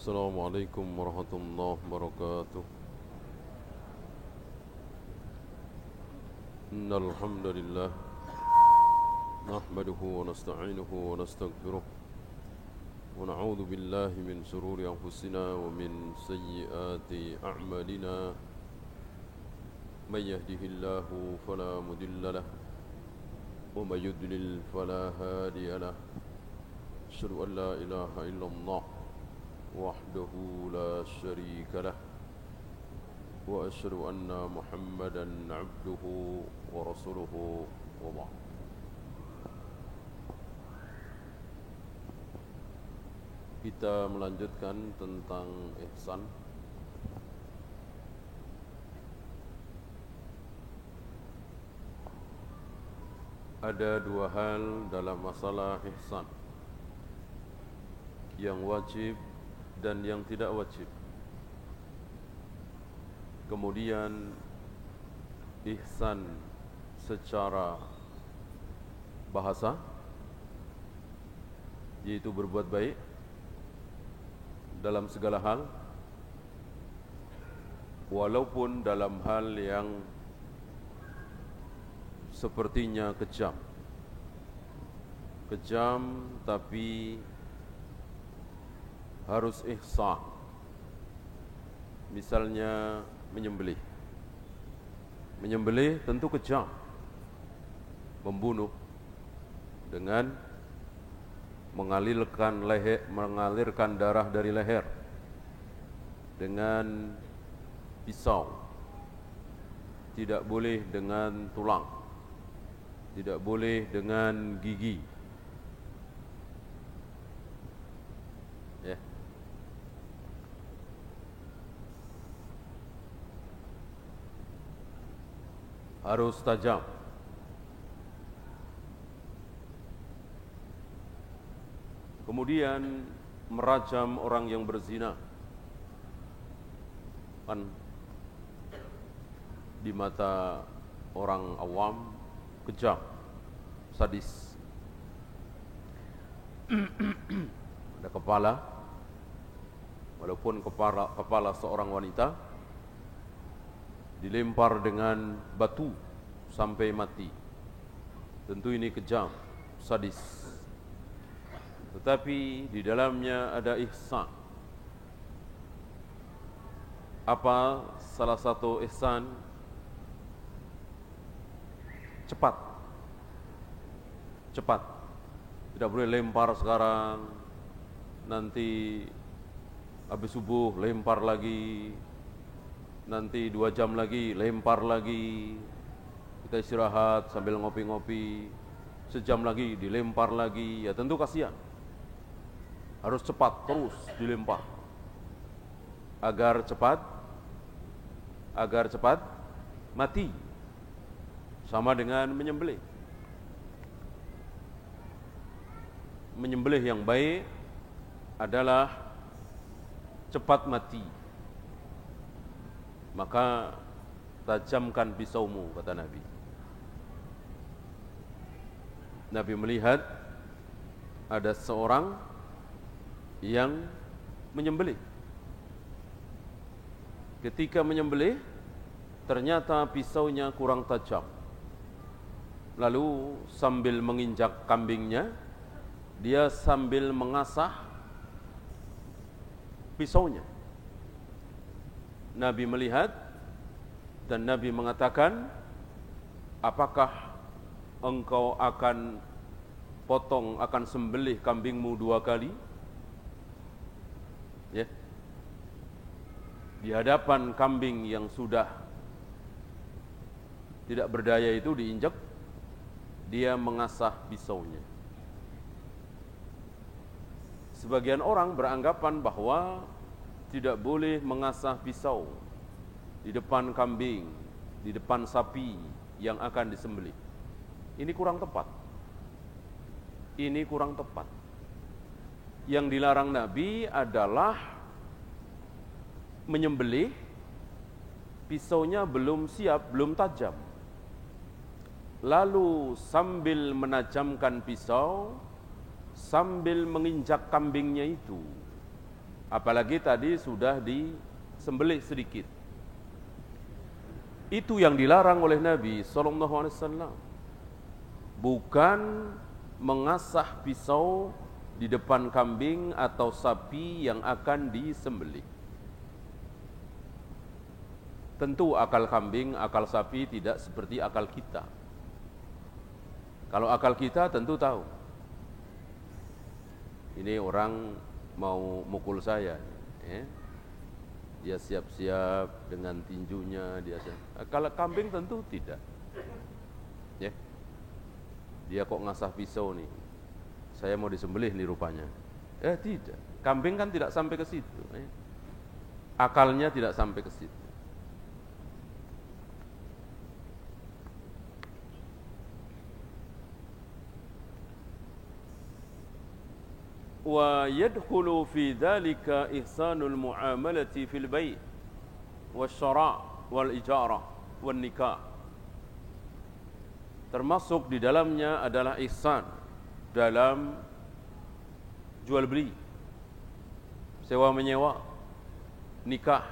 السلام عليكم ورحمة الله وبركاته. إن الحمد لله نحمده ونستعينه ونستغفره ونعوذ بالله من شرور أنفسنا ومن سيئات أعمالنا. من يهده الله فلا مضل له ومن يضلل فلا هادي له. أشهد أن لا إله إلا الله وحده لا شريك له وأشهد أن محمدا عبده ورسوله وبعد. Kita melanjutkan tentang ihsan. Ada dua hal dalam masalah ihsan, yang wajib dan yang tidak wajib. Kemudian ihsan secara bahasa, yaitu berbuat baik dalam segala hal, walaupun dalam hal yang sepertinya kejam. Kejam tapi harus ihsan. Misalnya menyembelih. Menyembelih tentu kejam. Membunuh dengan mengalirkan darah dari leher dengan pisau. Tidak boleh dengan tulang. Tidak boleh dengan gigi. Ya. Harus tajam. Kemudian merajam orang yang berzina, kan di mata orang awam kejam, sadis. Ada kepala, walaupun kepala seorang wanita dilempar dengan batu sampai mati. Tentu ini kejam, sadis. Tetapi di dalamnya ada ihsan. Apa salah satu ihsan? Cepat. Cepat. Tidak boleh lempar sekarang, nanti habis subuh lempar lagi, nanti 2 jam lagi lempar lagi, kita istirahat sambil ngopi-ngopi, sejam lagi dilempar lagi. Ya tentu kasihan. Harus cepat terus dilempar agar cepat mati. Sama dengan menyembelih. Menyembelih yang baik adalah cepat mati. Maka tajamkan pisaumu, kata Nabi. Nabi melihat ada seorang yang menyembelih. Ketika menyembelih, ternyata pisaunya kurang tajam. Lalu sambil menginjak kambingnya, dia sambil mengasah pisaunya. Nabi melihat dan Nabi mengatakan, apakah engkau akan sembelih kambingmu 2 kali? Ya. Di hadapan kambing yang sudah tidak berdaya itu diinjak, dia mengasah pisaunya. Sebagian orang beranggapan bahwa tidak boleh mengasah pisau di depan kambing, di depan sapi yang akan disembelih. Ini kurang tepat. Ini kurang tepat. Yang dilarang Nabi adalah menyembelih, pisaunya belum siap, belum tajam. Lalu sambil menajamkan pisau, sambil menginjak kambingnya itu, Apalagi tadi sudah disembelih sedikit. Itu yang dilarang oleh Nabi SAW. Bukan mengasah pisau di depan kambing atau sapi yang akan disembelih. Tentu akal kambing, akal sapi tidak seperti akal kita. Kalau akal kita tentu tahu, ini orang mau mukul saya, dia siap-siap dengan tinjunya, kalau kambing tentu tidak, dia kok ngasah pisau nih, saya mau disembelih nih rupanya, tidak, kambing kan tidak sampai ke situ, akalnya tidak sampai ke situ. Wa yadkhulu fi dzalika ihsanul muamalati fil bai' wasyara' wal ijarah wan nikah. Termasuk di dalamnya adalah ihsan dalam jual beli, sewa menyewa, nikah.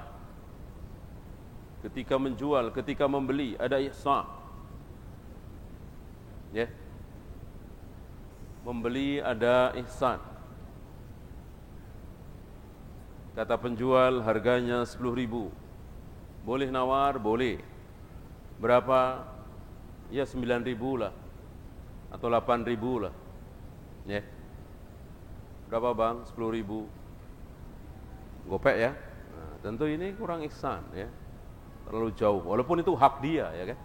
Ketika menjual, ketika membeli ada ihsan. Membeli ada ihsan. Kata penjual harganya 10.000. Boleh nawar? Boleh. Berapa? Ya 9.000 lah. Atau 8.000 lah. Berapa bang? 10.000. Gopek ya. Nah, tentu ini kurang ihsan ya. Terlalu jauh. Walaupun itu hak dia ya kan.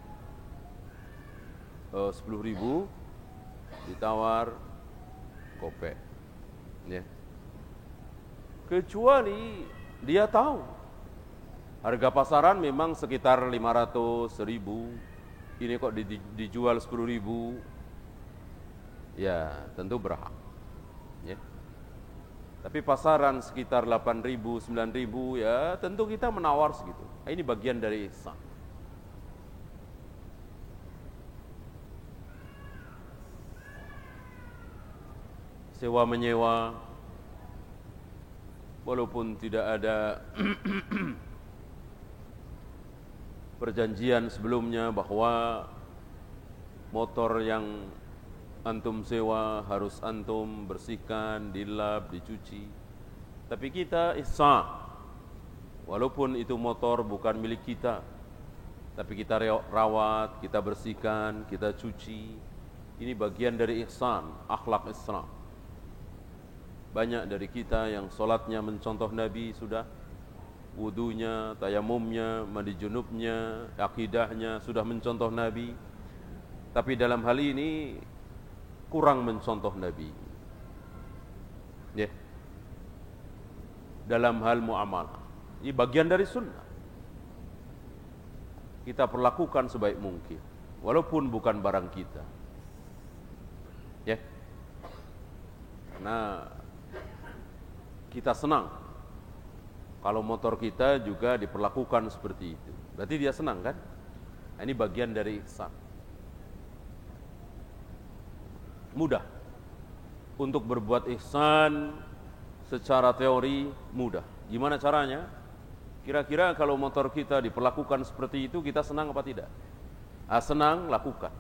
10.000 ditawar gopek. Kecuali dia tahu harga pasaran memang sekitar 500, 1.000, ini kok dijual 10.000, ya tentu berhak. Tapi pasaran sekitar 8.000, 9.000, ya tentu kita menawar segitu. Ini bagian dari ihsan. Sewa menyewa, walaupun tidak ada perjanjian sebelumnya bahwa motor yang antum sewa harus antum bersihkan, dilap, dicuci. Tapi kita ihsan, walaupun itu motor bukan milik kita, tapi kita rawat, kita bersihkan, kita cuci. Ini bagian dari ihsan, akhlak Islam. Banyak dari kita yang sholatnya mencontoh Nabi sudah, wudunya, tayamumnya, mandi junubnya, akidahnya sudah mencontoh Nabi. Tapi dalam hal ini kurang mencontoh Nabi. Dalam hal muamalah. Ini bagian dari sunnah. Kita perlakukan sebaik mungkin, walaupun bukan barang kita. Karena kita senang kalau motor kita juga diperlakukan seperti itu. Berarti dia senang kan? Nah, ini bagian dari ihsan. Mudah untuk berbuat ihsan secara teori, mudah. Gimana caranya? Kira-kira kalau motor kita diperlakukan seperti itu, kita senang apa tidak? Senang, lakukan.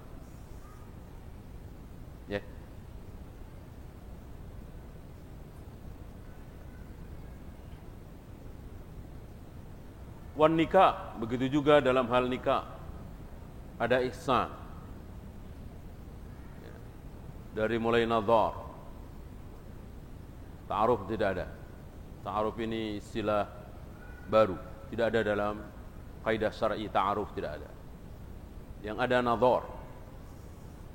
Wan nikah, begitu juga dalam hal nikah ada ihsan. Dari mulai nazar, ta'aruf tidak ada. Ta'aruf ini istilah baru, tidak ada dalam kaidah syar'i. Ta'aruf tidak ada. Yang ada nazar.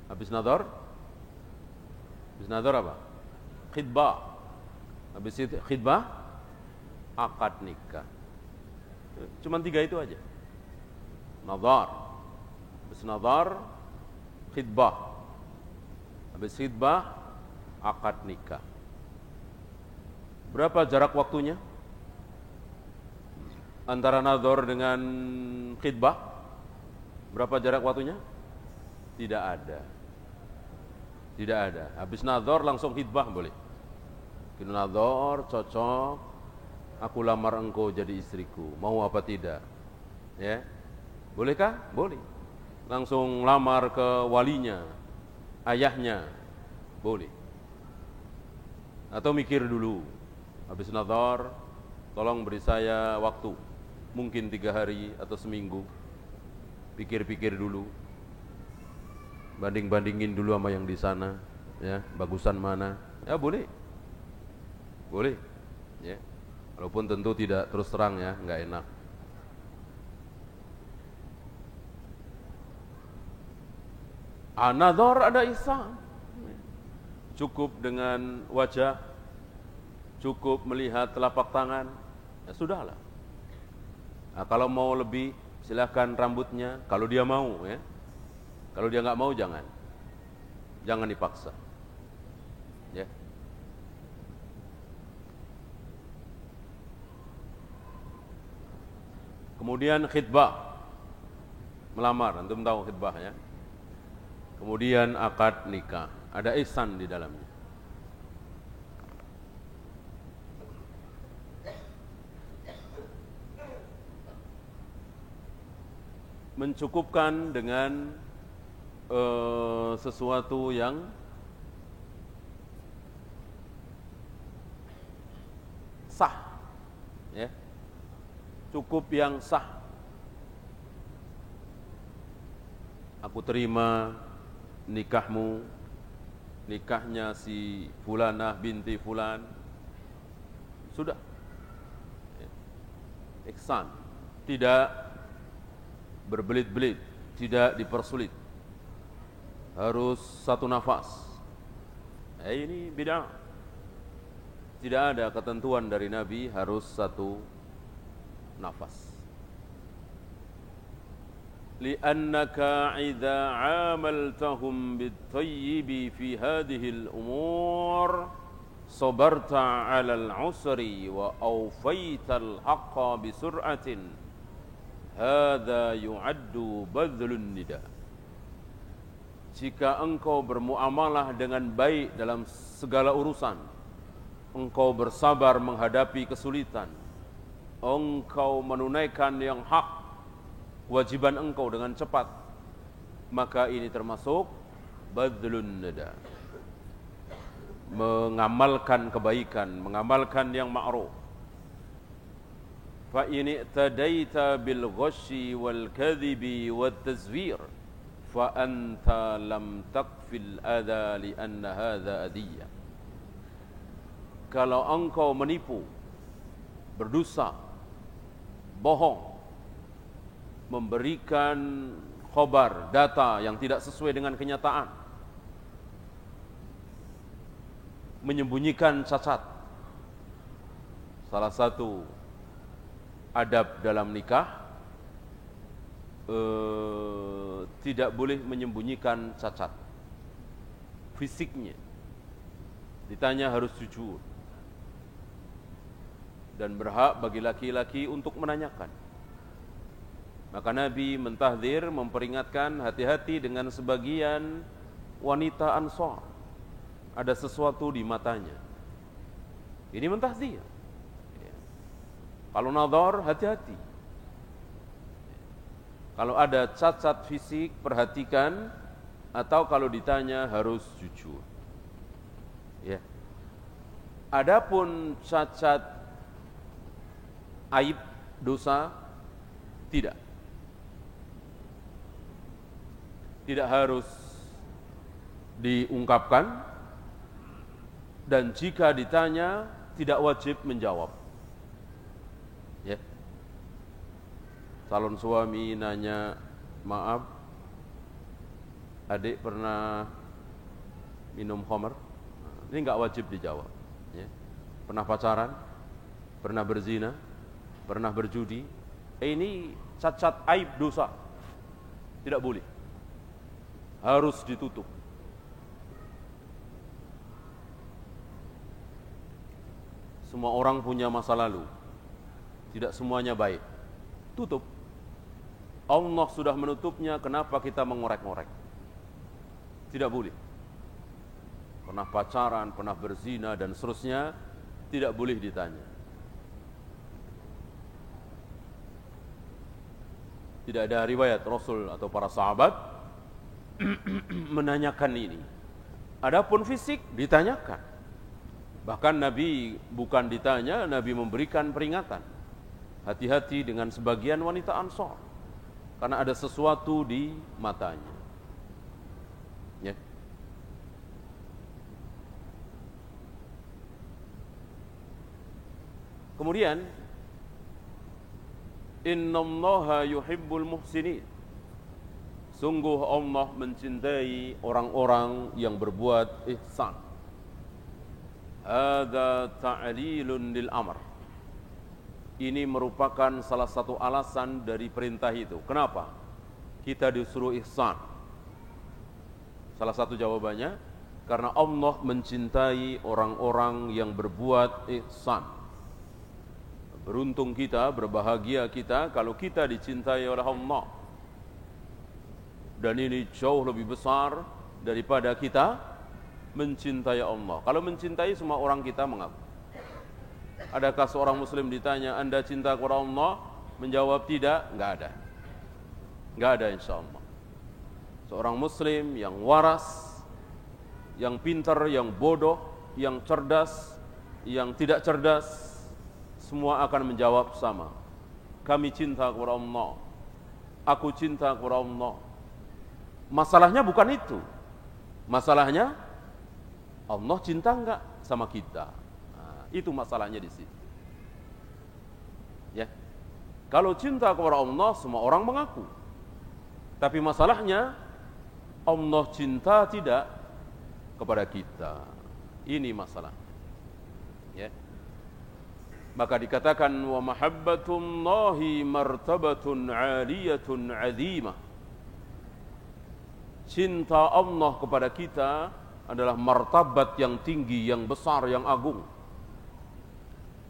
Habis nazar apa? Khidbah. Habis itu khidbah, akad nikah. Cuma 3 itu aja. Nazar, habis nazar, khidbah, habis khidbah, akad nikah. Berapa jarak waktunya antara nazar dengan khidbah? Berapa jarak waktunya? Tidak ada. Tidak ada. Habis nazar langsung khidbah boleh. Nazar cocok, aku lamar engkau jadi istriku, mau apa tidak? Ya, bolehkah? Boleh. Langsung lamar ke walinya, ayahnya, boleh. Atau mikir dulu, habis nazar, tolong beri saya waktu, mungkin 3 hari atau seminggu, pikir-pikir dulu, banding-bandingin dulu sama yang di sana, ya, bagusan mana? Ya boleh, boleh, ya. Walaupun tentu tidak terus terang ya, nggak enak. An-nadhar ada ihsan. Cukup dengan wajah, cukup melihat telapak tangan, ya sudahlah. Nah, kalau mau lebih, silakan rambutnya, kalau dia mau ya. Kalau dia nggak mau jangan dipaksa. Ya. Kemudian khitbah, melamar, antum tahu khitbah ya. Kemudian akad nikah, ada ihsan di dalamnya. Mencukupkan dengan sesuatu yang sah, ya. Cukup yang sah. Aku terima nikahmu, nikahnya si fulanah binti fulan, sudah. Ihsan, tidak berbelit-belit, tidak dipersulit, harus satu nafas. Ini bid'ah. Tidak ada ketentuan dari Nabi harus satu nafas. Li'annaka idza 'amaltahum bit-tayyibi fi hadhihi al-umur sabarta 'ala al-'usri wa awfaita al-haqqa bi sur'atin hadza yu'addu badlun nida. Jika engkau bermuamalah dengan baik dalam segala urusan, engkau bersabar menghadapi kesulitan, engkau menunaikan yang hak, kewajiban engkau dengan cepat, maka ini termasuk badlun nada, mengamalkan kebaikan, mengamalkan yang ma'ruf. Fa in i'tadaita bil ghasyi wal kadhibi wat tazwir fa anta lam takfil adha li anna hadha adiyah. Kalau engkau menipu, berdusta, bohong, memberikan khobar, data yang tidak sesuai dengan kenyataan, menyembunyikan cacat. Salah satu adab dalam nikah, tidak boleh menyembunyikan cacat fisiknya. Ditanya harus jujur, dan berhak bagi laki-laki untuk menanyakan. Maka Nabi mentahdzir, memperingatkan, hati-hati dengan sebagian wanita Ansar, ada sesuatu di matanya. Ini mentahdzir. Kalau nadhar, hati-hati. Kalau ada cacat fisik, perhatikan, atau kalau ditanya harus jujur. Ya. Adapun cacat aib, dosa, tidak. Tidak harus diungkapkan, dan jika ditanya tidak wajib menjawab. Ya. Calon suami nanya, maaf, adik pernah minum khamr? Ini enggak wajib dijawab. Ya. Pernah pacaran? Pernah berzina? Pernah berjudi? Ini cacat aib dosa, tidak boleh, harus ditutup. Semua orang punya masa lalu, tidak semuanya baik. Tutup. Allah sudah menutupnya, kenapa kita mengorek-ngorek? Tidak boleh. Pernah pacaran, pernah berzina dan seterusnya, tidak boleh ditanya. Tidak ada riwayat Rasul atau para sahabat menanyakan ini. Adapun fisik ditanyakan. Bahkan Nabi bukan ditanya, Nabi memberikan peringatan. Hati-hati dengan sebagian wanita Ansor, karena ada sesuatu di matanya. Ya. Kemudian innallaha yuhibbul muhsinin. Sungguh Allah mencintai orang-orang yang berbuat ihsan. Hadza ta'lilun lil amr. Ini merupakan salah satu alasan dari perintah itu. Kenapa kita disuruh ihsan? Salah satu jawabannya karena Allah mencintai orang-orang yang berbuat ihsan. Beruntung kita, berbahagia kita kalau kita dicintai oleh Allah. Dan ini jauh lebih besar daripada kita mencintai Allah. Kalau mencintai, semua orang kita mengaku. Adakah seorang muslim ditanya, Anda cinta kepada Allah? Menjawab tidak, enggak ada. Enggak ada insyaallah. Seorang muslim yang waras, yang pintar, yang bodoh, yang cerdas, yang tidak cerdas, semua akan menjawab sama. Kami cinta kepada Allah. Aku cinta kepada Allah. Masalahnya bukan itu. Masalahnya Allah cinta enggak sama kita. Nah, itu masalahnya di situ. Ya. Kalau cinta kepada Allah, semua orang mengaku. Tapi masalahnya Allah cinta tidak kepada kita. Ini masalah. Ya. Maka dikatakan wa mahabbatullahi martabatun 'aliyatun 'azimah. Cinta Allah kepada kita adalah martabat yang tinggi, yang besar, yang agung.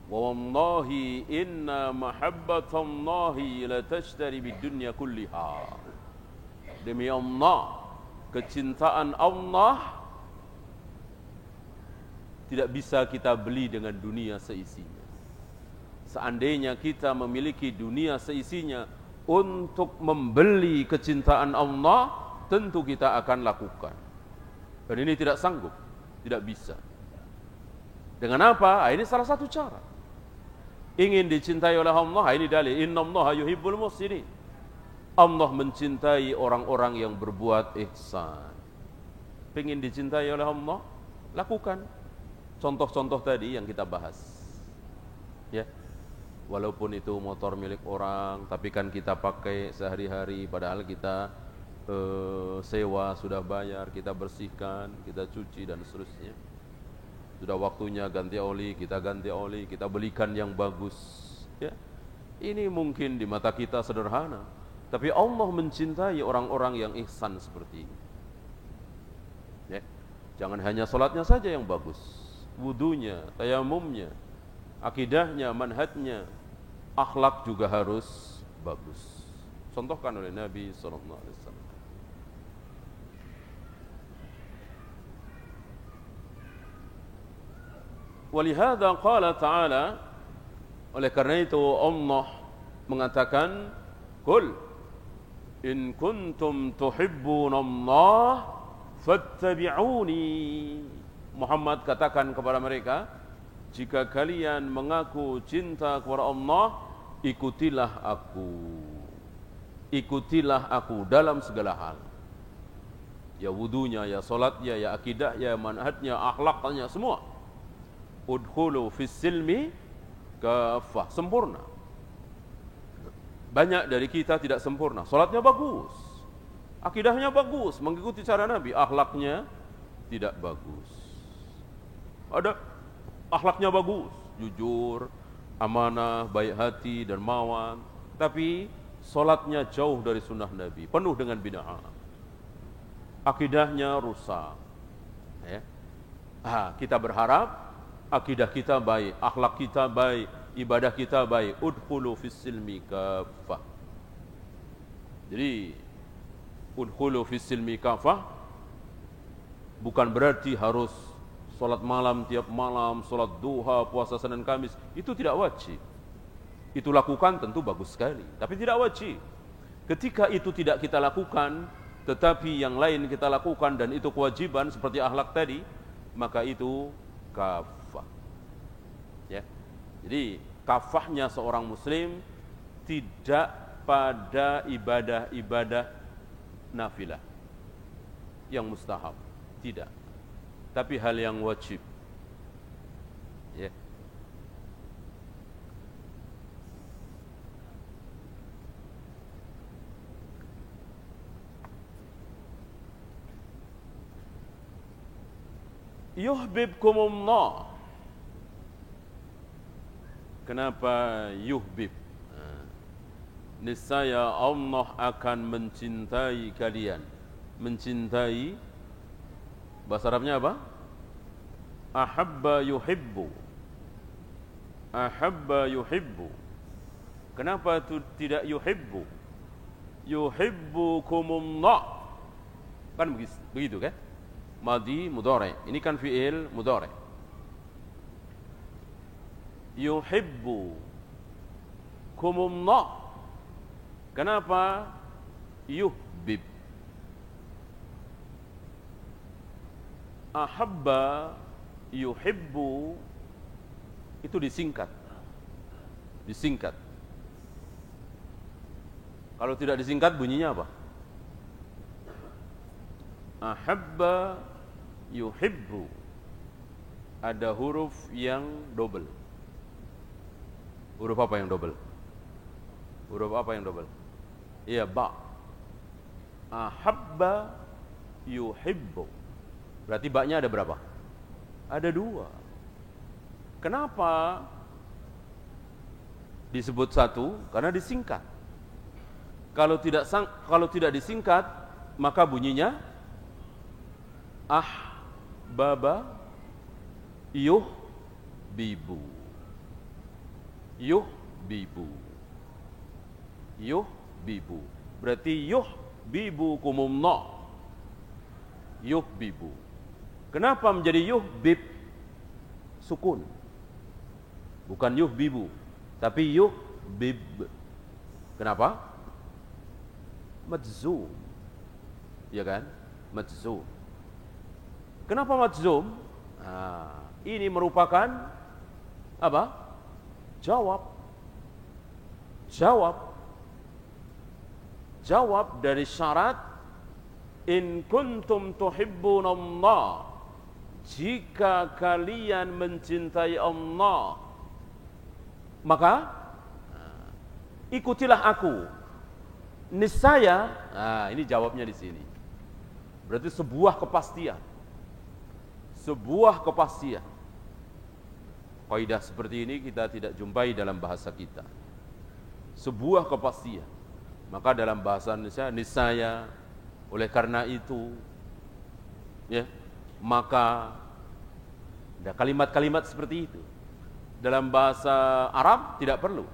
Wa wallahi inna mahabbatallahi la tashtari bidunya kulliha. Demi Allah, kecintaan Allah tidak bisa kita beli dengan dunia seisinya. Seandainya kita memiliki dunia seisinya untuk membeli kecintaan Allah, tentu kita akan lakukan. Dan ini tidak sanggup, tidak bisa. Dengan apa? Ini salah satu cara. Ingin dicintai oleh Allah, ini dalil. Innallaha yuhibbul muhsinin. Allah mencintai orang-orang yang berbuat ihsan. Ingin dicintai oleh Allah, lakukan contoh-contoh tadi yang kita bahas. Ya. Walaupun itu motor milik orang, tapi kan kita pakai sehari-hari, padahal kita sewa, sudah bayar, kita bersihkan, kita cuci dan seterusnya. Sudah waktunya ganti oli, kita ganti oli, kita belikan yang bagus. Ya. Ini mungkin di mata kita sederhana, tapi Allah mencintai orang-orang yang ihsan seperti ini. Ya. Jangan hanya sholatnya saja yang bagus, wudunya, tayamumnya, akidahnya, manhajnya, akhlak juga harus bagus. Contohkan oleh Nabi SAW. Walihada qala ta'ala, oleh karena itu Allah mengatakan, Qul in kuntum tuhibbunallah fattabi'uni. Muhammad katakan kepada mereka, jika kalian mengaku cinta kepada Allah, ikutilah aku. Ikutilah aku dalam segala hal. Ya wudunya, ya salatnya, ya akidah, ya manhajnya, akhlaknya, semua. Udkhulu fis silmi kafah, sempurna. Banyak dari kita tidak sempurna. Salatnya bagus, akidahnya bagus, mengikuti cara Nabi, akhlaknya tidak bagus. Ada akhlaknya bagus, jujur, amanah, baik hati, dermawan, tapi salatnya jauh dari sunnah Nabi, penuh dengan bid'ah. Akidahnya rusak. Ya. Kita berharap akidah kita baik, akhlak kita baik, ibadah kita baik. Udkhulu fis silmi kafah. Jadi udkhulu fis silmi kafah bukan berarti harus salat malam tiap malam, salat duha, puasa Senin Kamis. Itu tidak wajib. Itu lakukan tentu bagus sekali, tapi tidak wajib. Ketika itu tidak kita lakukan, tetapi yang lain kita lakukan dan itu kewajiban seperti akhlak tadi, maka itu kafah. Ya. Jadi kafahnya seorang muslim tidak pada ibadah-ibadah nafilah yang mustahab, tidak. Tapi hal yang wajib. Ya. Yuhibbukumullah. Kenapa yuhbib? Niscaya Allah akan mencintai kalian. Mencintai, bahasa Arabnya apa? Ahabba yuhibbu. Ahabba yuhibbu. Kenapa itu tidak yuhibbu? Yuhibbukumullah. Kan begitu kan? Madi mudhari. Ini kan fi'il mudhari. Yuhibbukumullah. Kenapa yuhbib? Ahabba yuhibbu itu disingkat. Disingkat. Kalau tidak disingkat bunyinya apa? Ahabba yuhibbu. Ada huruf yang double. Huruf apa yang double? Huruf apa yang double? Iya, ba. Ahabba yuhibbu. Berarti ba-nya ada berapa? Ada 2. Kenapa disebut 1? Karena disingkat. Kalau tidak disingkat, maka bunyinya ahbaba yuhbibu. Yuhbibu. Yuhbibu. Berarti yuhbibukumullah. Yuhbibu. Kenapa menjadi yuhbib? Sukun. Bukan yuhbibu, tapi yuhbib. Kenapa? Majzum. Ya kan? Majzum. Kenapa majzum? Ini merupakan apa? Jawab. Jawab dari syarat in kuntum tuhibbunallah. Jika kalian mencintai Allah, maka ikutilah aku. Niscaya, ini jawabnya di sini. Berarti sebuah kepastian. Sebuah kepastian. Kaidah seperti ini kita tidak jumpai dalam bahasa kita. Sebuah kepastian. Maka dalam bahasa Indonesia, niscaya, oleh karena itu, ya, maka ada kalimat-kalimat seperti itu. Dalam bahasa Arab tidak perlu.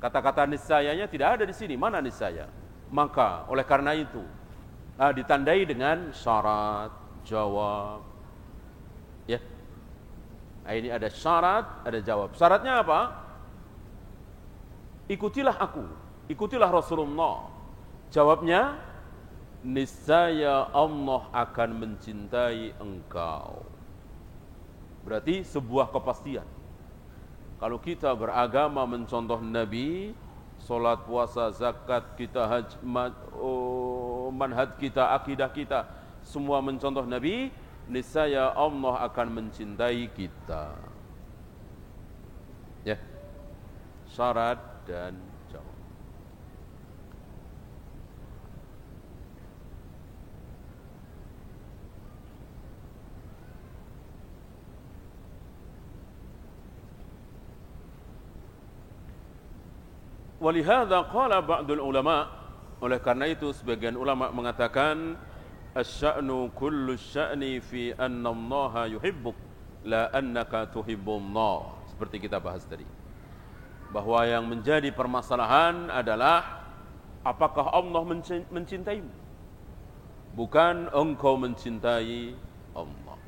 Kata-kata niscayanya tidak ada di sini. Mana niscaya? Maka oleh karena itu ditandai dengan syarat, jawab. Ya. Ini ada syarat, ada jawab. Syaratnya apa? Ikutilah aku, ikutilah Rasulullah. Jawabnya, niscaya Allah akan mencintai engkau. Berarti sebuah kepastian. Kalau kita beragama mencontoh Nabi, solat, puasa, zakat, kita haji, manhaj kita, akidah kita, semua mencontoh Nabi, niscaya Allah akan mencintai kita. Ya. Syarat dan jawab. Walihada qala ba'dul ulama, oleh karena itu sebagian ulama mengatakan asy-sya'nu kullu sya'ni fi anna Allah yuhibbuk la annaka tuhibbullah. Seperti kita bahas tadi, bahwa yang menjadi permasalahan adalah apakah Allah mencintaimu, bukan engkau mencintai Allah.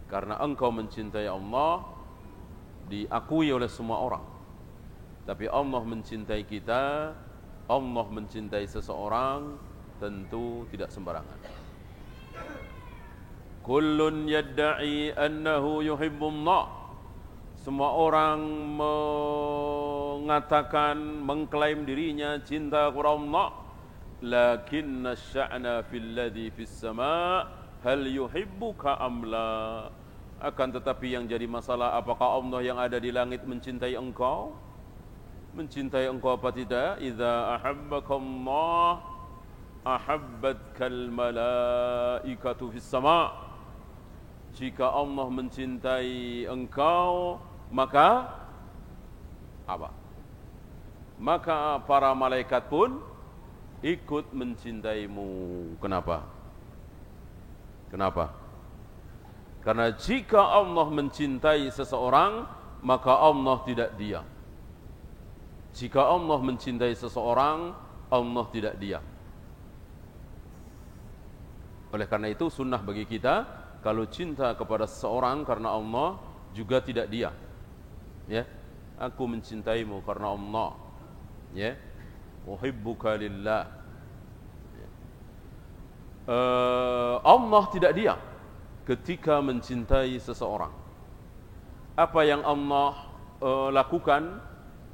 Karena engkau mencintai Allah diakui oleh semua orang. Tapi Allah mencintai kita, Allah mencintai seseorang tentu tidak sembarangan. Kullun yadda'i annahu yuhibbullah. Semua orang mengatakan, mengklaim dirinya cinta kepada Allah. Lakinna sya'na fil ladzi fis sama' hal yuhibbuka am la. Akan tetapi yang jadi masalah, apakah Allah yang ada di langit mencintai engkau? Mencintai engkau apa tidak? Idza ahabbakallah ahabbatkal malaikatu fis sama'. Jika Allah mencintai engkau, maka apa? Maka para malaikat pun ikut mencintaimu. Kenapa? Kenapa? Karena jika Allah mencintai seseorang, maka Allah tidak diam. Jika Allah mencintai seseorang, Allah tidak diam. Oleh karena itu sunnah bagi kita, kalau cinta kepada seseorang karena Allah, juga tidak diam. Ya, aku mencintaimu karena Allah. Ya, uhibbuka lillah. Ya. Allah tidak diam ketika mencintai seseorang. Apa yang Allah lakukan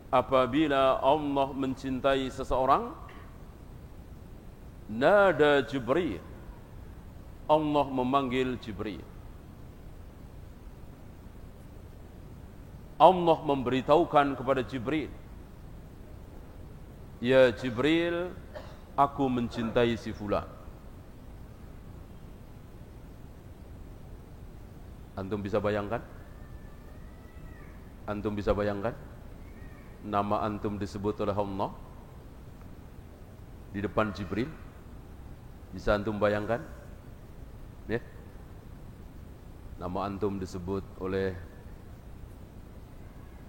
apabila Allah mencintai seseorang? Nada Jibril. Allah memanggil Jibril. Allah memberitahukan kepada Jibril, ya Jibril, aku mencintai si fulan. Antum bisa bayangkan? Antum bisa bayangkan? Nama antum disebut oleh Allah di depan Jibril. Bisa antum bayangkan? Ya. Nama antum disebut oleh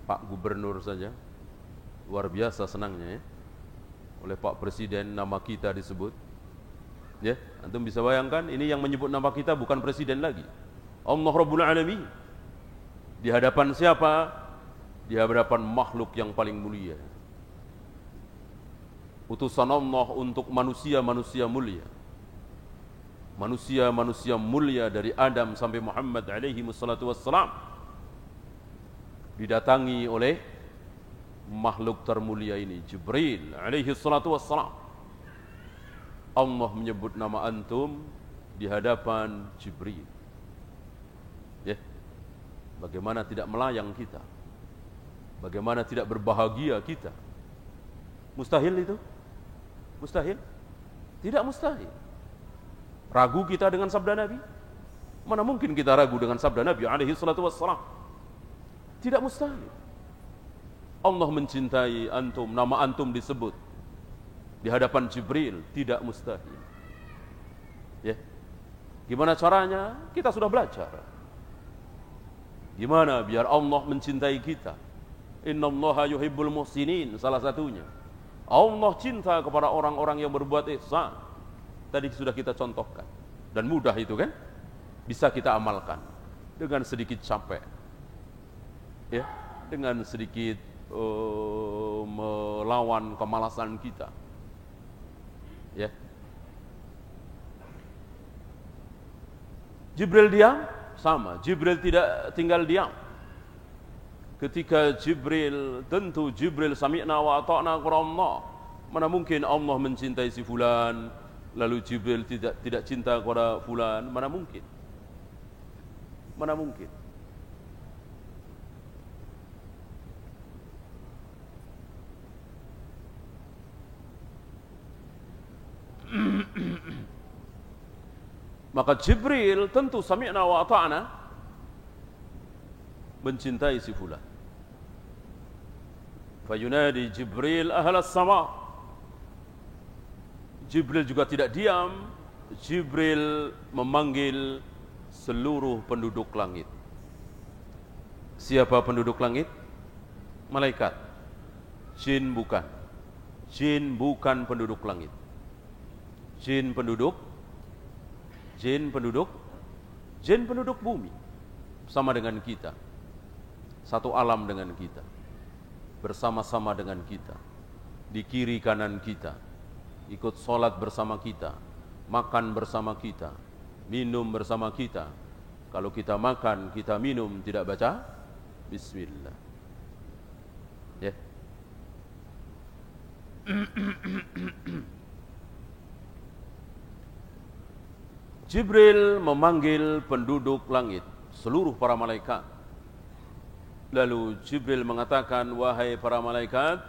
Pak Gubernur saja, luar biasa senangnya ya. Oleh Pak Presiden nama kita disebut. Ya, antum bisa bayangkan, ini yang menyebut nama kita bukan presiden lagi, Allah Rabbul Alamin. Di hadapan siapa? Di hadapan makhluk yang paling mulia. Utusan Allah untuk manusia-manusia mulia. Manusia-manusia mulia dari Adam sampai Muhammad alaihi wassalatu wassalam didatangi oleh makhluk termulia ini, Jibril alaihi salatu wassalam. Allah menyebut nama antum di hadapan Jibril. Ya. Bagaimana tidak melayang kita? Bagaimana tidak berbahagia kita? Mustahil itu? Mustahil? Tidak mustahil. Ragu kita dengan sabda Nabi? Mana mungkin kita ragu dengan sabda Nabi alaihi salatu wassalam? Tidak mustahil. Allah mencintai antum, nama antum disebut di hadapan Jibril, tidak mustahil. Ya. Gimana caranya? Kita sudah belajar. Gimana biar Allah mencintai kita? Innallaha yuhibbul muhsinin, salah satunya. Allah cinta kepada orang-orang yang berbuat ihsan. Tadi sudah kita contohkan. Dan mudah itu kan? Bisa kita amalkan dengan sedikit capek. Ya, dengan sedikit melawan kemalasan kita. Ya. Jibril diam, sama. Jibril tidak tinggal diam. Ketika Jibril, tentu Jibril sami'na wa ata'na kepada Allah. Mana mungkin Allah mencintai si fulan, lalu Jibril tidak cinta kepada fulan? Mana mungkin? Mana mungkin? Maka Jibril tentu sami'na wa ata'na mencintai si fulan. Fayunadi Jibril ahlas sama. Jibril juga tidak diam. Jibril memanggil seluruh penduduk langit. Siapa penduduk langit? Malaikat. Jin bukan. Jin bukan penduduk langit. Jin penduduk bumi. Sama dengan kita. Satu alam dengan kita. Bersama-sama dengan kita. di kiri kanan kita, ikut sholat bersama kita, makan bersama kita, minum bersama kita. Kalau kita makan, kita minum, tidak baca bismillah. Ya. Jibril memanggil penduduk langit, seluruh para malaikat. Lalu Jibril mengatakan, wahai para malaikat,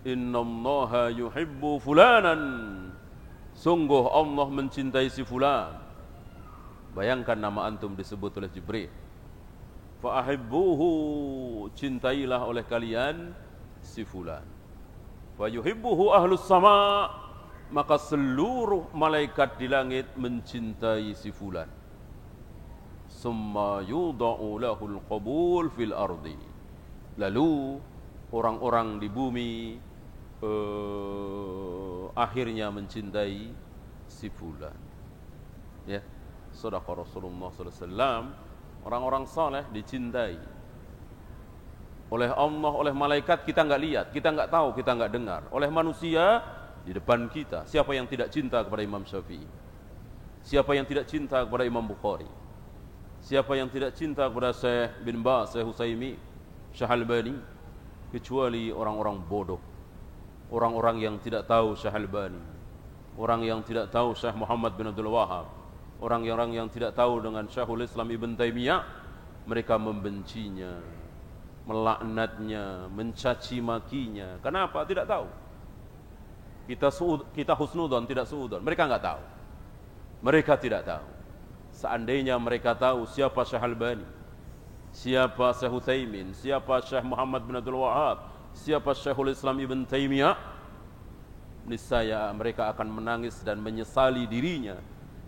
innallaha yuhibbu fulanan. Sungguh Allah mencintai si fulan. Bayangkan nama antum disebut oleh Jibril. Fa'ahibbuhu, cintailah oleh kalian si fulan. Wa yuhibbuhu ahlus sama, maka seluruh malaikat di langit mencintai si fulan. Summa yudha'u lahul qabul fil ardi. Lalu orang-orang di bumi akhirnya mencintai si fulan. Ya, Shadaqa Rasulullah sallallahu alaihi wasallam, orang-orang saleh dicintai oleh Allah, oleh malaikat kita enggak lihat, kita enggak tahu, kita enggak dengar. Oleh manusia di depan kita. Siapa yang tidak cinta kepada Imam Syafi'i? Siapa yang tidak cinta kepada Imam Bukhari? Siapa yang tidak cinta kepada Syekh bin Baz, Syekh Utsaimin, Syekh Albani? Kecuali orang-orang bodoh, orang-orang yang tidak tahu Syekh Albani, orang yang tidak tahu Syekh Muhammad bin Abdul Wahhab, orang-orang yang tidak tahu dengan Syekhul Islam Ibn Taimiyah. Mereka membencinya, melaknatnya, mencaci makinya. Kenapa? Tidak tahu. Kita husnudzon, tidak suudzon. Mereka enggak tahu. Mereka tidak tahu. Seandainya mereka tahu siapa Syekh Albani, siapa Syekh Utsaimin, siapa Syekh Muhammad bin Abdul Wahhab, siapa Syekhul Islam Ibn Taimiyah, niscaya mereka akan menangis dan menyesali dirinya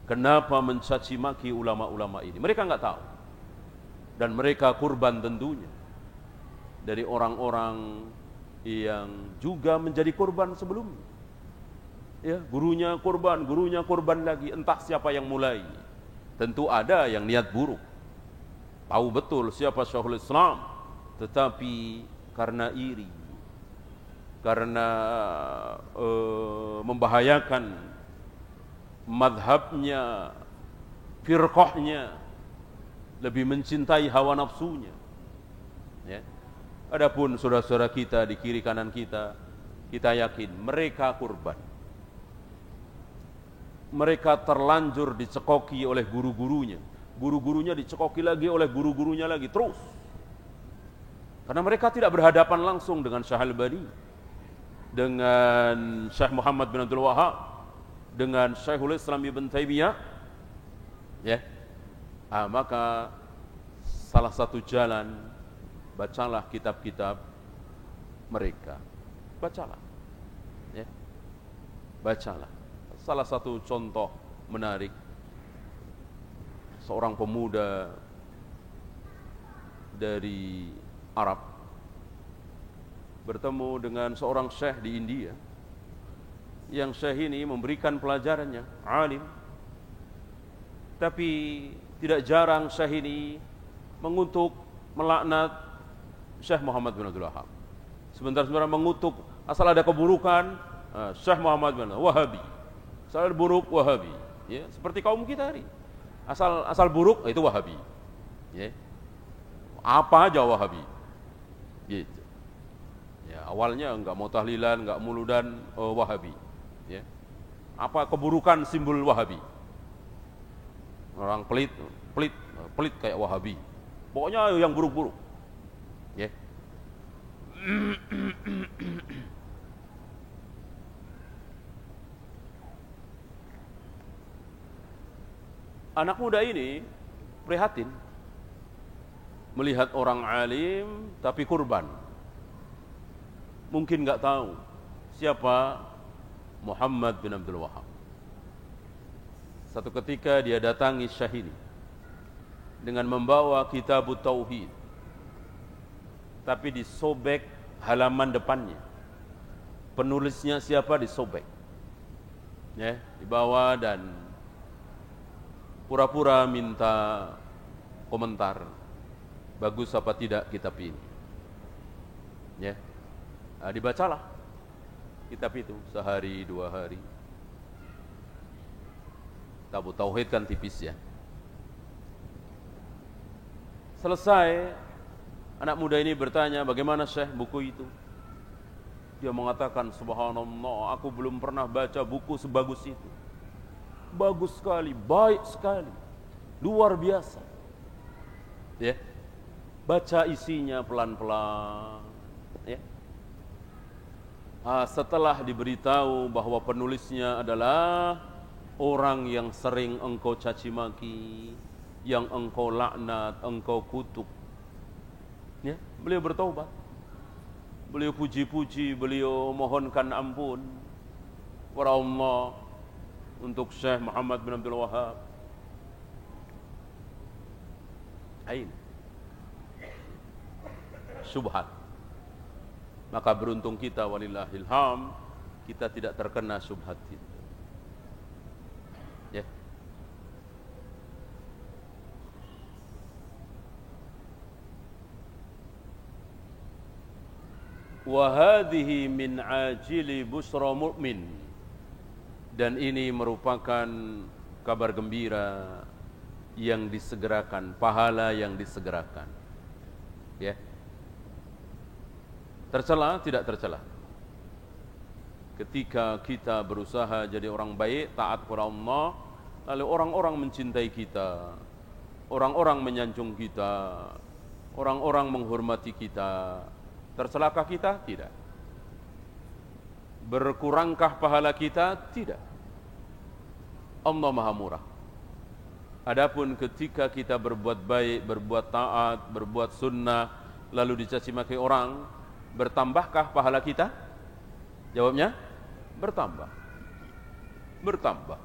kenapa mencaci maki ulama-ulama ini. Mereka enggak tahu. Dan mereka kurban tentunya dari orang-orang yang juga menjadi korban sebelumnya. Ya, gurunya korban lagi, entah siapa yang mulai. Tentu ada yang niat buruk, tahu betul siapa Syekhul Islam, tetapi karena iri, karena membahayakan madhabnya, firqahnya, lebih mencintai hawa nafsunya. Ya. Adapun saudara-saudara kita di kiri kanan kita, kita yakin mereka kurban. Mereka terlanjur dicekoki oleh guru-gurunya. Guru-gurunya dicekoki lagi oleh guru-gurunya lagi, terus. Karena mereka tidak berhadapan langsung dengan Syekh Albani, dengan Syekh Muhammad bin Abdul Wahhab, dengan Syekhul Islam Ibn Taimiyah. Ya. Maka salah satu jalan, bacalah kitab-kitab mereka. Bacalah. Ya. Bacalah. Salah satu contoh menarik, seorang pemuda dari Arab bertemu dengan seorang syekh di India, yang syekh ini memberikan pelajarannya, alim. Tapi tidak jarang syekh ini mengutuk, melaknat Syekh Muhammad bin Abdul Wahhab. Sebentar-sebentar mengutuk, asal ada keburukan, Syekh Muhammad bin Wahabi. Asal buruk, Wahabi. Ya, seperti kaum kita hari. Asal buruk, itu Wahabi. Ya. Apa aja Wahabi. Gitu. Ya, awalnya enggak mau tahlilan, enggak muludan, Wahabi. Ya. Apa keburukan simbol Wahabi? Orang pelit kayak Wahabi. Pokoknya yang buruk-buruk. Ya. Anak muda ini prihatin melihat orang alim tapi kurban. Mungkin enggak tahu siapa Muhammad bin Abdul Wahhab. Satu ketika dia datangi syekh ini dengan membawa Kitabut Tauhid, tapi disobek halaman depannya. Penulisnya siapa disobek. Ya, dibawa dan pura-pura minta komentar, bagus apa tidak kitab ini. Ya. Dibacalah. kitab itu sehari 2 hari. Kitab Tauhid kan tipis ya. Selesai, anak muda ini bertanya, bagaimana Syekh buku itu? Dia mengatakan, subhanallah, aku belum pernah baca buku sebagus itu. Bagus sekali, baik sekali, luar biasa. Ya, baca isinya pelan-pelan. Ya. Setelah diberitahu bahwa penulisnya adalah orang yang sering engkau caci maki, yang engkau laknat, engkau kutuk, ya, beliau bertaubat. Beliau puji-puji, beliau mohonkan ampun kepada Allah untuk Syekh Muhammad bin Abdul Wahab. Ain syubhat. Maka beruntung kita, walillahil ham, kita tidak terkena syubhat itu. Ya. Wa hadhihi min ajili busra mu'min. Dan ini merupakan kabar gembira yang disegerakan, pahala yang disegerakan. Ya. Tercela, tidak tercela. Ketika kita berusaha jadi orang baik, taat kepada Allah, lalu orang-orang mencintai kita, orang-orang menyanjung kita, orang-orang menghormati kita, tercelakah kita? Tidak. Berkurangkah pahala kita? Tidak. Allah Maha Murah. Adapun ketika kita berbuat baik, berbuat taat, berbuat sunnah, lalu dicaci maki orang, bertambahkah pahala kita? Jawabnya, bertambah. Bertambah.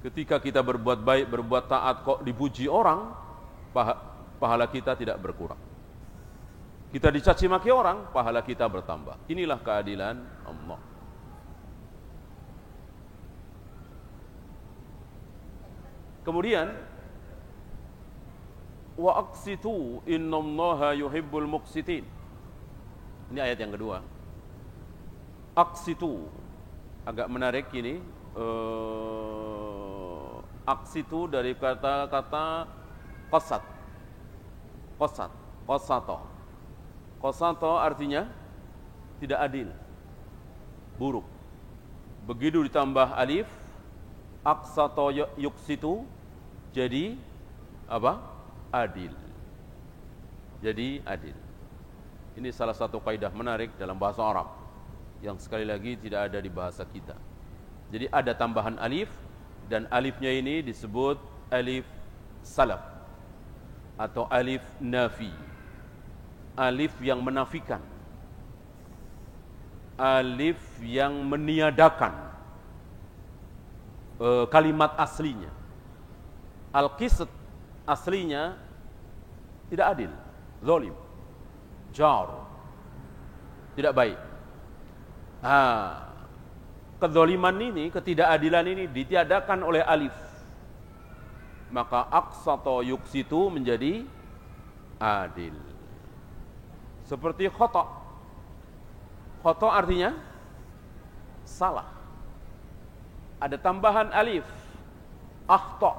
Ketika kita berbuat baik, berbuat taat, kok dipuji orang, pahala kita tidak berkurang. Kita dicaci maki orang, pahala kita bertambah. Inilah keadilan Allah. Kemudian, wa aqsitu innallaha yuhibbul muqsitin. Ini ayat yang kedua. Aqsitu, agak menarik ini. Aqsitu dari kata-kata qasat. Qasat, qasato. Qasato artinya tidak adil, buruk. Begitu ditambah alif, aqsato yuqsitu, jadi apa? Adil. Jadi adil. Ini salah satu kaidah menarik dalam bahasa Arab yang sekali lagi tidak ada di bahasa kita. Jadi ada tambahan alif, dan alifnya ini disebut alif salaf atau alif nafi. Alif yang menafikan, alif yang meniadakan kalimat aslinya. Al-qisat aslinya tidak adil, zalim, jar, tidak baik. Kezaliman ini, ketidakadilan ini ditiadakan oleh alif. Maka aqsata yuqsitu menjadi adil. Seperti khata. Khata artinya salah. Ada tambahan alif. Akhta.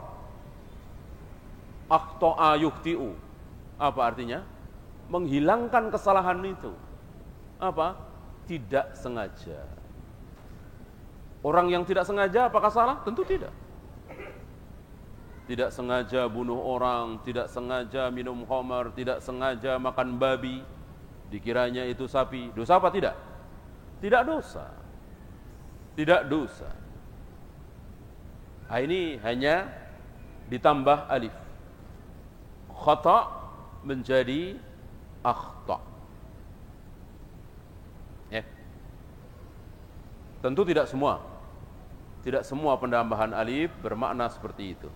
Akhta'a yukhti'u. Apa artinya? Menghilangkan kesalahan itu. Apa? Tidak sengaja. Orang yang tidak sengaja apakah salah? Tentu tidak. Tidak sengaja bunuh orang, tidak sengaja minum khamar, tidak sengaja makan babi, dikiranya itu sapi. Dosa apa tidak? Tidak dosa. Tidak dosa. Ini hanya ditambah alif. Khata menjadi akhta. Ya. Tentu tidak semua. Tidak semua penambahan alif bermakna seperti itu.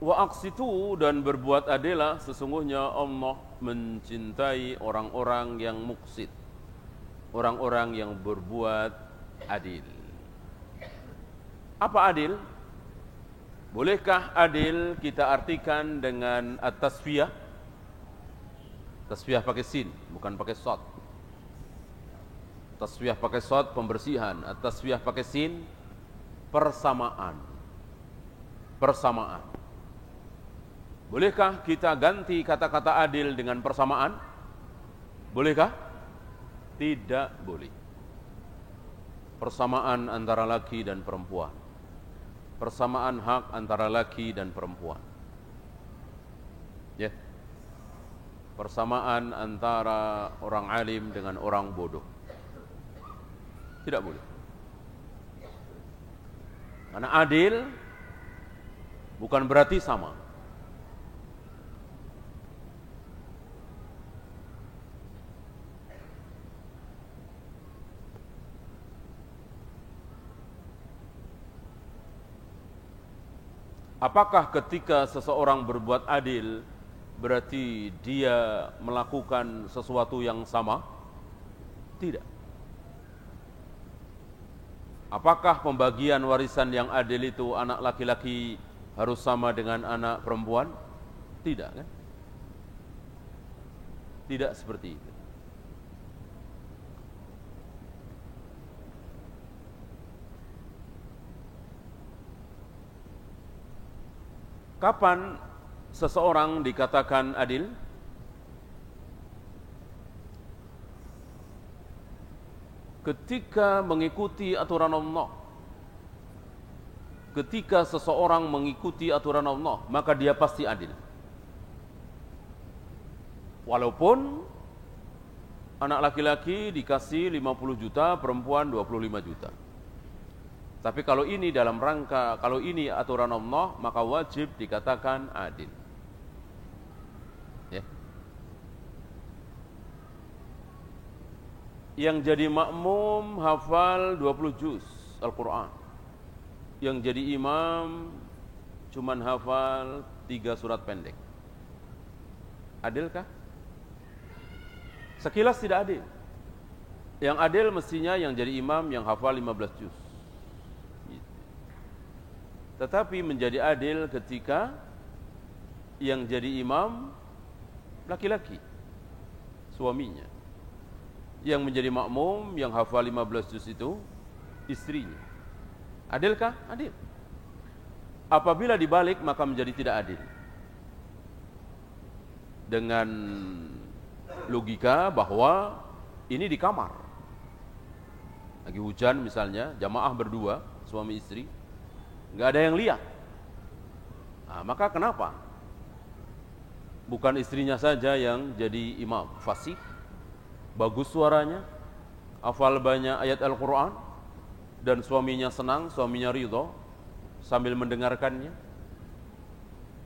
Wa aqsitu, dan berbuat adillah, sesungguhnya Allah mencintai orang-orang yang muqsit, orang-orang yang berbuat adil. Apa adil? Bolehkah adil kita artikan dengan at-tasfiyah? Tasfiyah pakai sin, bukan pakai shad. Tasfiyah pakai shad pembersihan, at-tasfiyah pakai sin persamaan. Persamaan. Bolehkah kita ganti kata-kata adil dengan persamaan? Bolehkah? Tidak boleh. Persamaan antara laki dan perempuan. Persamaan hak antara laki dan perempuan. Ya. Persamaan antara orang alim dengan orang bodoh. Tidak boleh. Karena adil bukan berarti sama. Apakah ketika seseorang berbuat adil berarti dia melakukan sesuatu yang sama? Tidak. Apakah pembagian warisan yang adil itu anak laki-laki harus sama dengan anak perempuan? Tidak, kan? Tidak seperti itu. Kapan seseorang dikatakan adil? Ketika mengikuti aturan Allah. Ketika seseorang mengikuti aturan Allah, maka dia pasti adil. Walaupun anak laki-laki dikasih 50 juta, perempuan 25 juta. Tapi kalau ini dalam rangka, kalau ini aturan Allah, maka wajib dikatakan adil. Ya. Yang jadi makmum hafal 20 juz Al-Quran. Yang jadi imam cuman hafal 3 surat pendek. Adilkah? Sekilas tidak adil. Yang adil mestinya yang jadi imam yang hafal 15 juz. Tetapi menjadi adil ketika yang jadi imam laki-laki, suaminya. Yang menjadi makmum yang hafal 15 juz itu istrinya. Adilkah? Adil. Apabila dibalik maka menjadi tidak adil. Dengan logika bahwa ini di kamar. Lagi hujan misalnya, jamaah berdua, suami istri. Nggak ada yang lihat. Nah, maka kenapa? Bukan istrinya saja yang jadi imam, fasih, bagus suaranya, hafal banyak ayat Al-Quran, dan suaminya senang, suaminya ridho, sambil mendengarkannya.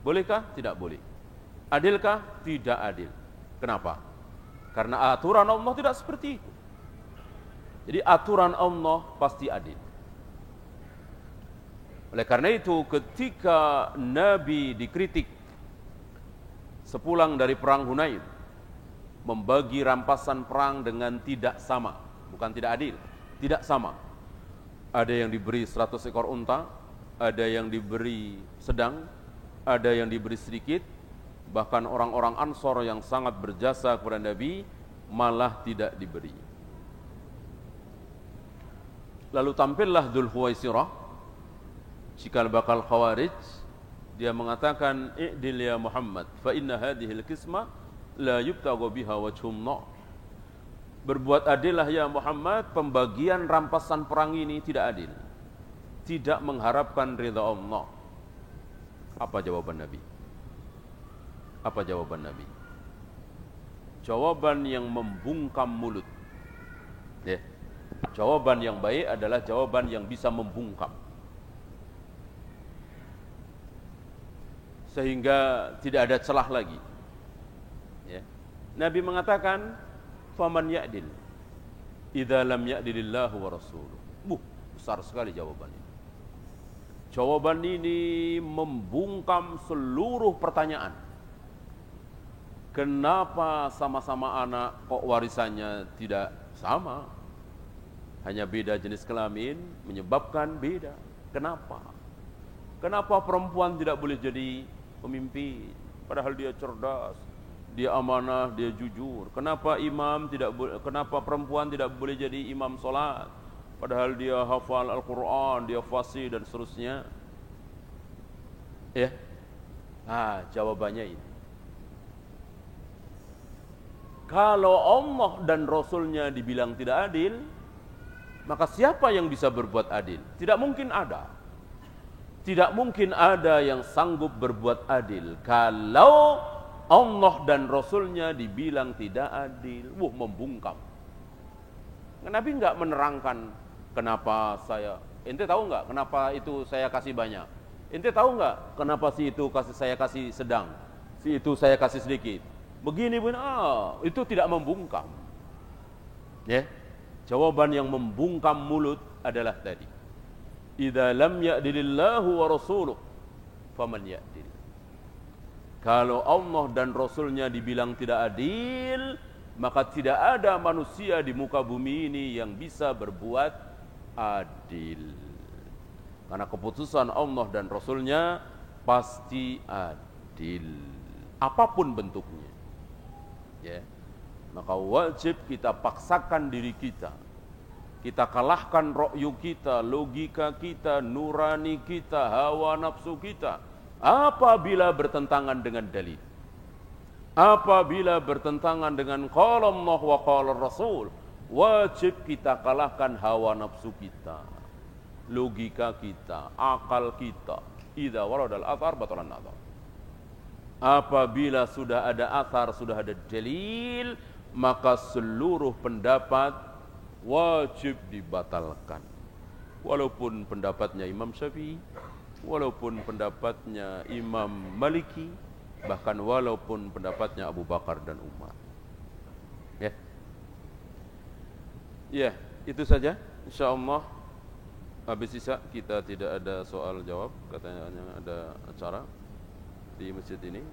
Bolehkah? Tidak boleh. Adilkah? Tidak adil. Kenapa? Karena aturan Allah tidak seperti itu. Jadi aturan Allah pasti adil. Oleh karena itu ketika Nabi dikritik sepulang dari perang Hunain, membagi rampasan perang dengan tidak sama, bukan tidak adil, tidak sama. Ada yang diberi 100 ekor unta, ada yang diberi sedang, ada yang diberi sedikit, bahkan orang-orang Ansor yang sangat berjasa kepada Nabi malah tidak diberi. Lalu tampillah Dzulhuwaisirah, cikal bakal Khawarij, dia mengatakan i'dil ya Muhammad fa inna hadhil qismah la yubtagha biha wajhullah. Berbuat adillah ya Muhammad, pembagian rampasan perang ini tidak adil, tidak mengharapkan ridha Allah. Apa jawaban Nabi? Apa jawaban Nabi? Jawaban yang membungkam mulut. Ya. Jawaban yang baik adalah jawaban yang bisa membungkam, sehingga tidak ada celah lagi. Ya. Nabi mengatakan, "Faman ya'dil idza lam ya'dilillahu wa rasuluh." Besar sekali jawaban ini. Jawaban ini membungkam seluruh pertanyaan. Kenapa sama-sama anak kok warisannya tidak sama? Hanya beda jenis kelamin menyebabkan beda. Kenapa? Kenapa perempuan tidak boleh jadi pemimpin? Padahal dia cerdas, dia amanah, dia jujur. Kenapa kenapa perempuan tidak boleh jadi imam solat? Padahal dia hafal Al-Quran, dia fasih dan seterusnya. Ya, jawabannya ini. Kalau Allah dan Rasulnya dibilang tidak adil, maka siapa yang bisa berbuat adil? Tidak mungkin ada. Tidak mungkin ada yang sanggup berbuat adil kalau Allah dan Rasulnya dibilang tidak adil. Membungkam. Nabi enggak menerangkan kenapa ente tahu enggak kenapa itu saya kasih banyak? Ente tahu enggak kenapa si itu saya kasih sedang? Si itu saya kasih sedikit. Begini pun itu tidak membungkam. Ya. Jawaban yang membungkam mulut adalah tadi. Idza lam ya'dilillahu wa rasuluh faman ya'dil. Kalau Allah dan Rasulnya dibilang tidak adil, maka tidak ada manusia di muka bumi ini yang bisa berbuat adil. Karena keputusan Allah dan Rasulnya pasti adil, apapun bentuknya. Ya. Maka wajib kita paksakan diri kita. Kita kalahkan ra'yu kita, logika kita, nurani kita, hawa nafsu kita. Apabila bertentangan dengan dalil. Apabila bertentangan dengan qala Allah wa qala Rasul, wajib kita kalahkan hawa nafsu kita, logika kita, akal kita. Idza waradal athar batalan nazar. Apabila sudah ada athar, sudah ada dalil, maka seluruh pendapat wajib dibatalkan. Walaupun pendapatnya Imam Syafi'i, walaupun pendapatnya Imam Maliki, bahkan walaupun pendapatnya Abu Bakar dan Umar. Ya, itu saja. Insyaallah habis sisa kita tidak ada soal jawab, katanya ada acara di masjid ini.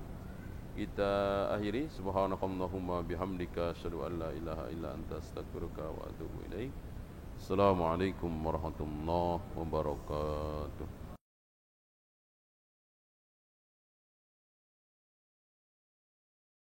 Kita akhiri. Subhanakallahumma bihamdika asyhadu an la ilaha illa anta astaghfiruka wa atubu ilaik. Assalamualaikum warahmatullahi wabarakatuh.